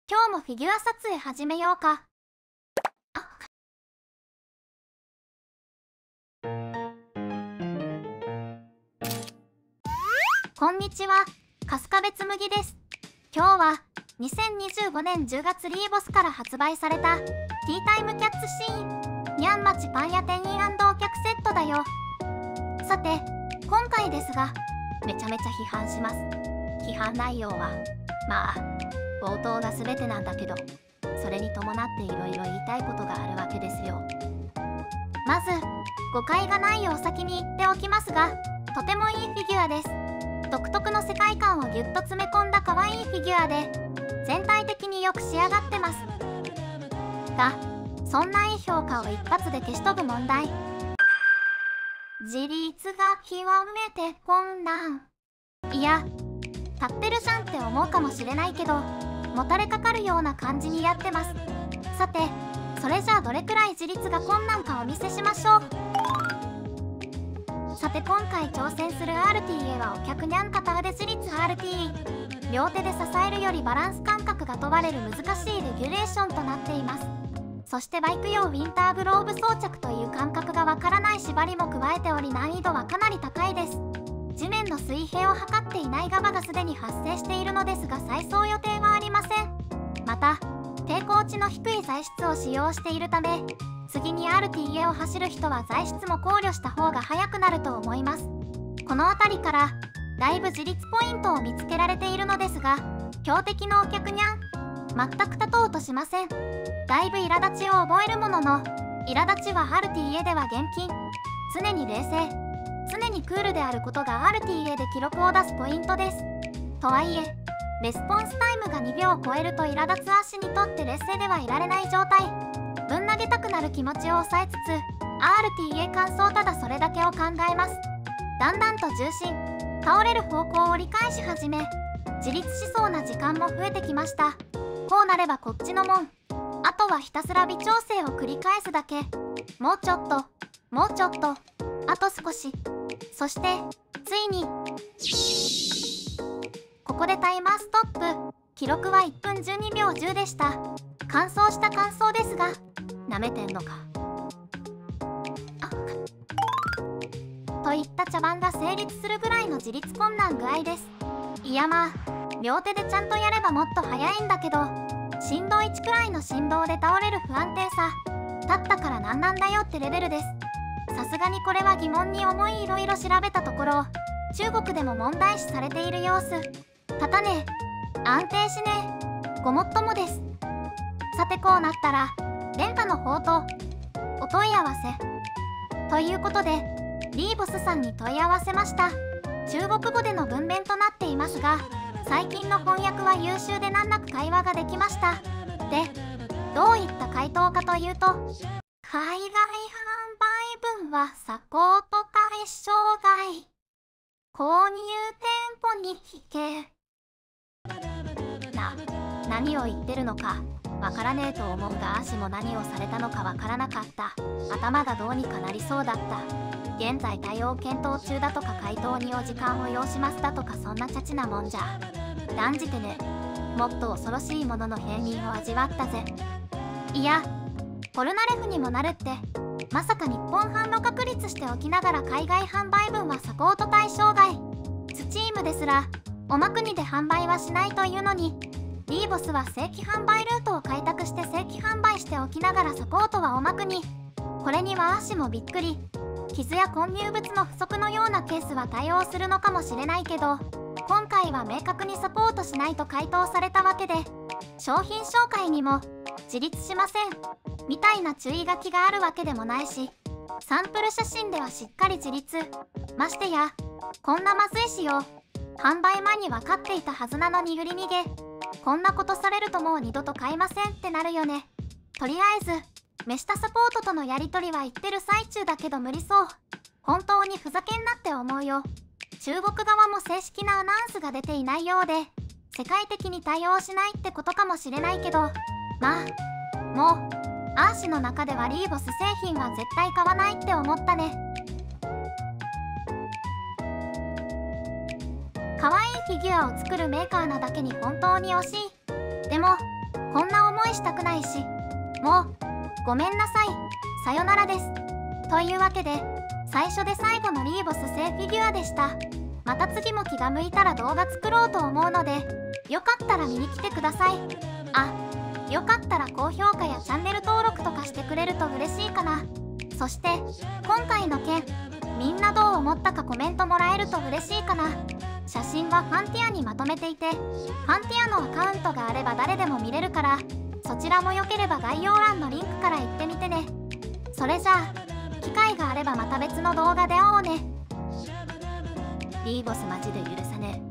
今日もフィギュア撮影始めようか。こんにちは、春日部つむぎです。今日は2025年10月リーボスから発売されたティータイムキャッツシーンにゃんまちパン屋店員&お客セットだよ。さて、今回ですが、めちゃめちゃ批判します。批判内容は、冒頭が全てなんだけど、それに伴っていろいろ言いたいことがあるわけですよ。まず、誤解がないよう先に言っておきますが、とてもいいフィギュアです。独特の世界観をぎゅっと詰め込んだ可愛いフィギュアで、全体的によく仕上がってます。が、そんないい評価を一発で消し飛ぶ問題。自立が極めて困難。いや、立ってるじゃんって思うかもしれないけど、もたれかかるような感じにやってます。さて、それじゃあどれくらい自立が困難かお見せしましょう。さて、今回挑戦する RTA はお客にゃん片腕自立 RT。両手で支えるよりバランス感覚が問われる難しいレギュレーションとなっています。そしてバイク用ウィンターグローブ装着という感覚がわからない縛りも加えており、難易度はかなり高いです。地面の水平を測っていない側がすでに発生しているのですが、再走予定はありません。また、抵抗値の低い材質を使用しているため、次に RTA を走る人は材質も考慮した方が速くなると思います。この辺りからだいぶ自立ポイントを見つけられているのですが、強敵のお客にゃん全く立とうとしません。だいぶ苛立ちを覚えるものの、苛立ちは RTA では厳禁。常に冷静、常にクールであることが RTA で記録を出すポイントです。とはいえ、レスポンスタイムが2秒を超えると苛立つ足にとって劣勢ではいられない状態。ぶん投げたくなる気持ちを抑えつつ RTA 完走、ただそれだけを考えます。だんだんと重心、倒れる方向を理解し始め、自立しそうな時間も増えてきました。こうなればこっちのもん。あとはひたすら微調整を繰り返すだけ。もうちょっと、もうちょっと、あと少し。そしてついにここでタイマーストップ。記録は1分12秒10でした。完走した感想ですが、なめてんのかといった茶番が成立するぐらいの自立困難具合です。いや、両手でちゃんとやればもっと速いんだけど、振動1くらいの振動で倒れる不安定さ、立ったからなんなんだよってレベルです。さすがにこれは疑問に思い、いろいろ調べたところ、中国でも問題視されている様子。立たねえ、安定しねえ、ごもっともです。さて、こうなったら電波の方とお問い合わせということで、リーボスさんに問い合わせました。中国語での文面となっていますが、最近の翻訳は優秀で難なく会話ができました。で、どういった回答かというと、海外販売分はサポート対象外、購入店舗に引け。何を言ってるのかわからねえと思うが、足も何をされたのかわからなかった。頭がどうにかなりそうだった。現在対応検討中だとか、回答にお時間を要しますだとか、そんなチャチなもんじゃ断じてね。もっと恐ろしいものの平民を味わったぜ。いや、ポルナレフにもなるって、まさか日本販路確立しておきながら海外販売分はサポート対象外。スチームですらおまくにで販売はしないというのに、リーボスは正規販売ルートを開拓して正規販売しておきながらサポートはおまくに。これには足もびっくり。傷や混入物の不足のようなケースは対応するのかもしれないけど、今回は明確にサポートしないと回答されたわけで、商品紹介にも自立しませんみたいな注意書きがあるわけでもないし、サンプル写真ではしっかり自立。ましてやこんなまずい仕様、販売前に分かっていたはずなのに売り逃げ。こんなことされるともう二度と買いませんってなるよね。とりあえず目下サポートとのやり取りは言ってる最中だけど無理そう。本当にふざけんなって思うよ。中国側も正式なアナウンスが出ていないようで、世界的に対応しないってことかもしれないけど、もうアーシの中ではリーボス製品は絶対買わないって思ったね。可愛いフィギュアを作るメーカーなだけに本当に惜しい。でももこんな思いしたくないし、もうごめんなさい、さよならです。というわけで最初で最後のリーボス製フィギュアでした。また次も気が向いたら動画作ろうと思うので、よかったら見に来てください。あ、よかったら高評価やチャンネル登録とかしてくれると嬉しいかな。そして今回の件、みんなどう思ったかコメントもらえると嬉しいかな。写真はファンティアにまとめていて、ファンティアのアカウントがあれば誰でも見れるから、そちらもよければ概要欄のリンクから行ってみてね。それじゃあ機会があればまた別の動画で会おうね。リーボスマジで許さねえ。